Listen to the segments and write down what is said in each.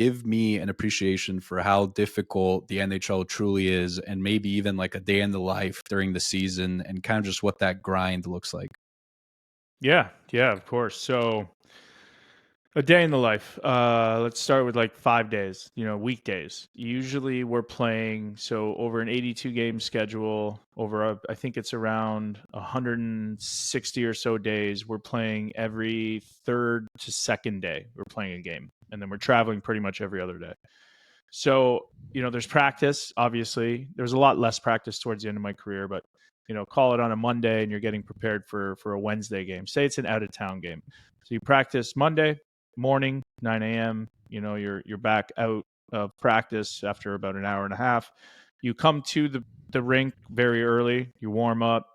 give me an appreciation for how difficult the NHL truly is, and maybe even like a day in the life during the season, and kind of just what that grind looks like? Yeah, of course. So a day in the life. Let's start with like 5 days, weekdays. Usually we're playing, so over an 82 game schedule, I think it's around 160 or so days. We're playing every third to second day. We're playing a game. And then we're traveling pretty much every other day. So, there's practice, obviously. There's a lot less practice towards the end of my career, but call it on a Monday and you're getting prepared for a Wednesday game. Say it's an out of town game. So you practice Monday morning, 9 a.m. You're back out of practice after about an hour and a half. You come to the rink very early. You warm up.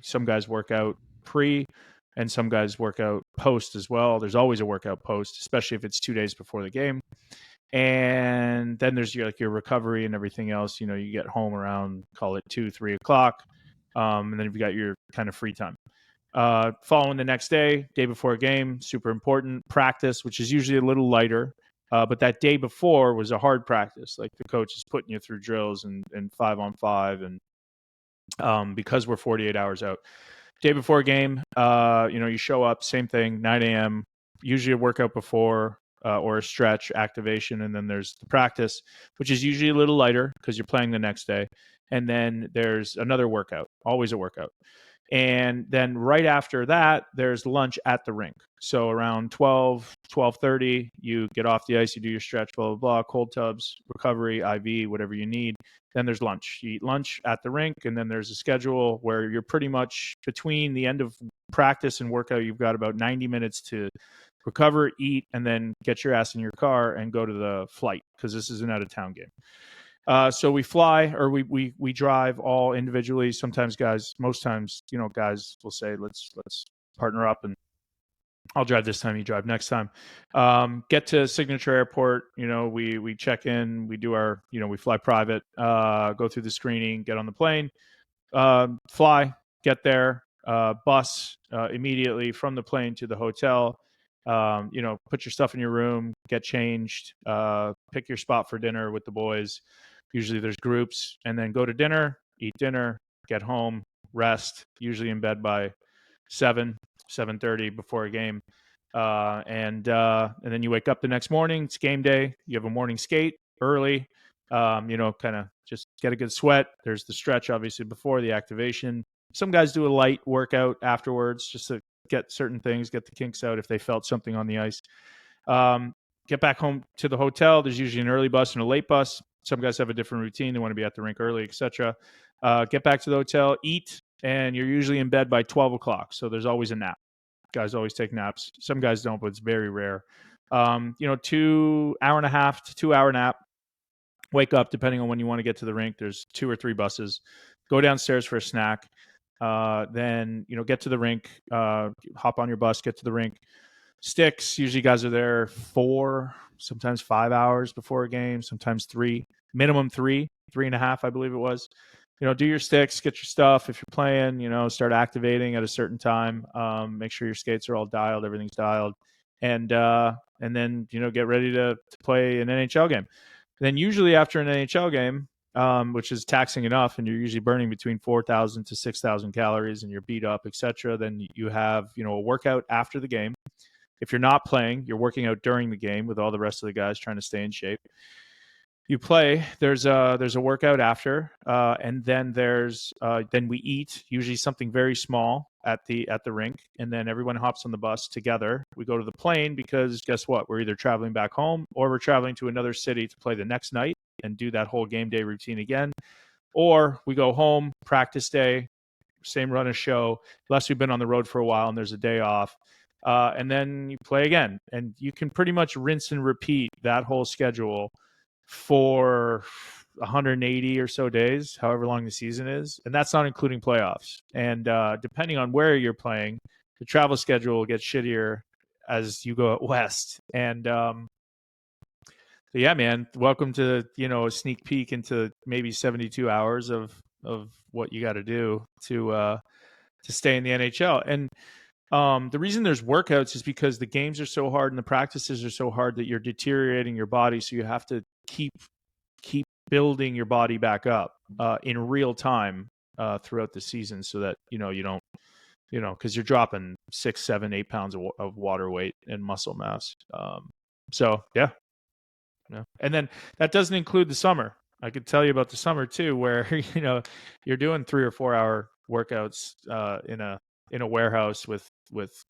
Some guys work out pre, and some guys work out post as well. There's always a workout post, especially if it's 2 days before the game. And then there's your recovery and everything else. You get home around, call it 2-3 o'clock, and then you've got your kind of free time. Following the next day before a game, super important practice, which is usually a little lighter. But that day before was a hard practice. Like the coach is putting you through drills and 5-on-5, and because we're 48 hours out. Day before a game, you show up, same thing, 9 a.m. Usually a workout before, or a stretch activation, and then there's the practice, which is usually a little lighter because you're playing the next day, and then there's another workout, always a workout. And then right after that, there's lunch at the rink. So around 12:30, you get off the ice, you do your stretch, blah, blah, blah, cold tubs, recovery, IV, whatever you need. Then there's lunch. You eat lunch at the rink, and then there's a schedule where you're pretty much between the end of practice and workout, you've got about 90 minutes to recover, eat, and then get your ass in your car and go to the flight, because this is an out-of-town game. So we fly, or we drive all individually. Sometimes most times, guys will say, let's partner up, and I'll drive this time, you drive next time. Get to Signature Airport. We check in, we do our, we fly private, go through the screening, get on the plane, fly, get there, bus immediately from the plane to the hotel. Put your stuff in your room, get changed, pick your spot for dinner with the boys. Usually there's groups, and then go to dinner, eat dinner, get home, rest, usually in bed by 7:30 before a game. And then you wake up the next morning, it's game day. You have a morning skate early, kind of just get a good sweat. There's the stretch, obviously, before the activation. Some guys do a light workout afterwards just to get certain things, get the kinks out if they felt something on the ice. Get back home to the hotel. There's usually an early bus and a late bus. Some guys have a different routine. They want to be at the rink early, etc. Get back to the hotel, eat, and you're usually in bed by 12 o'clock. So there's always a nap. Guys always take naps. Some guys don't, but it's very rare. 2 hour and a half to 2 hour nap. Wake up, depending on when you want to get to the rink. There's 2 or 3 buses. Go downstairs for a snack. Then, get to the rink, hop on your bus, get to the rink. Sticks, usually guys are there 4, sometimes 5 hours before a game, sometimes 3, minimum 3.5, I believe it was. Do your sticks, get your stuff. If you're playing, start activating at a certain time. Make sure your skates are all dialed, everything's dialed. And then, get ready to play an NHL game. Then usually after an NHL game, which is taxing enough, and you're usually burning between 4,000 to 6,000 calories, and you're beat up, etc. Then you have, a workout after the game. If you're not playing, you're working out during the game with all the rest of the guys trying to stay in shape. You play. There's a workout after, and then then we eat, usually something very small at the rink, and then everyone hops on the bus together. We go to the plane because guess what? We're either traveling back home or we're traveling to another city to play the next night and do that whole game day routine again. Or we go home, practice day, same run of show, unless we've been on the road for a while and there's a day off. And then you play again. And you can pretty much rinse and repeat that whole schedule for 180 or so days, however long the season is. And that's not including playoffs. And depending on where you're playing, the travel schedule will get shittier as you go out west. And so yeah, man, welcome to, a sneak peek into maybe 72 hours of what you got to do to stay in the NHL. And The reason there's workouts is because the games are so hard and the practices are so hard that you're deteriorating your body. So you have to keep building your body back up in real time throughout the season, so that you don't because you're dropping 6, 7, 8 pounds of water weight and muscle mass. So yeah, and then that doesn't include the summer. I could tell you about the summer too, where you're doing 3 or 4 hour workouts in a warehouse with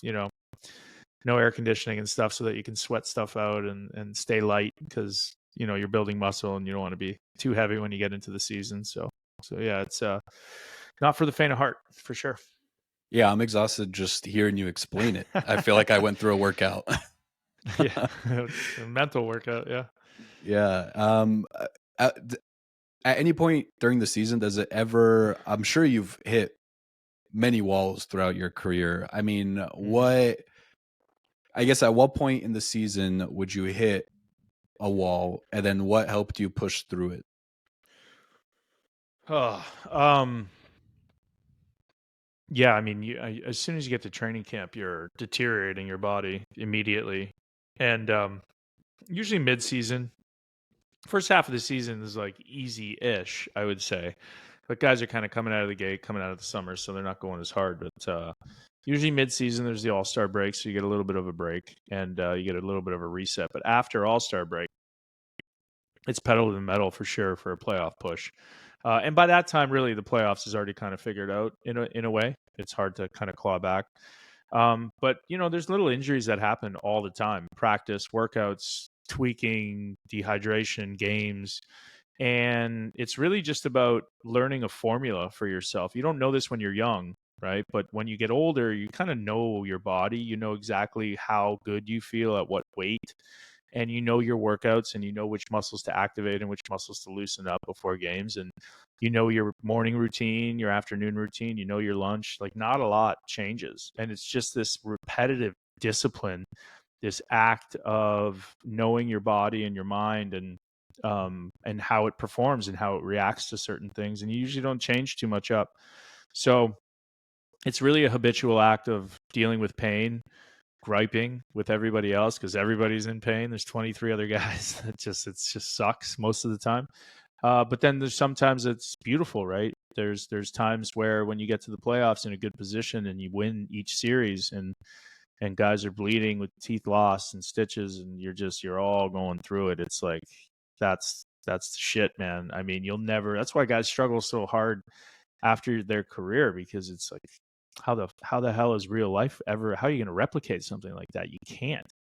no air conditioning and stuff, so that you can sweat stuff out and stay light, because you're building muscle and you don't want to be too heavy when you get into the season. So yeah, it's not for the faint of heart, for sure. Yeah, I'm exhausted just hearing you explain it. I feel like I went through a workout. Yeah, a mental workout. Yeah. Yeah. At any point during the season, does it ever? I'm sure you've hit many walls throughout your career. I mean, what? I guess at what point in the season would you hit a wall, and then what helped you push through it? Oh, yeah. I mean, as soon as you get to training camp, you're deteriorating your body immediately, and usually mid-season, first half of the season is like easy-ish, I would say. But guys are kind of coming out of the gate, coming out of the summer, so they're not going as hard. But usually mid-season, there's the All-Star break, so you get a little bit of a break, and you get a little bit of a reset. But after All-Star break, it's pedal to the metal for sure for a playoff push. And by that time, really, the playoffs is already kind of figured out in a way. It's hard to kind of claw back. But there's little injuries that happen all the time: practice, workouts, tweaking, dehydration, games. And it's really just about learning a formula for yourself. You don't know this when you're young, right? But when you get older, you kind of know your body. You know exactly how good you feel at what weight, and you know your workouts, and you know which muscles to activate and which muscles to loosen up before games. And your morning routine, your afternoon routine, your lunch. Like, not a lot changes. And it's just this repetitive discipline, this act of knowing your body and your mind, and how it performs and how it reacts to certain things. And you usually don't change too much up. So it's really a habitual act of dealing with pain, griping with everybody else because everybody's in pain. There's 23 other guys. It just sucks most of the time. But then there's sometimes it's beautiful, right? There's times where when you get to the playoffs in a good position and you win each series, and guys are bleeding with teeth lost and stitches, and you're all going through it. It's like that's the shit, man. I mean, you'll never. That's why guys struggle so hard after their career, because it's like, how the hell is real life ever? How are you going to replicate something like that? You can't.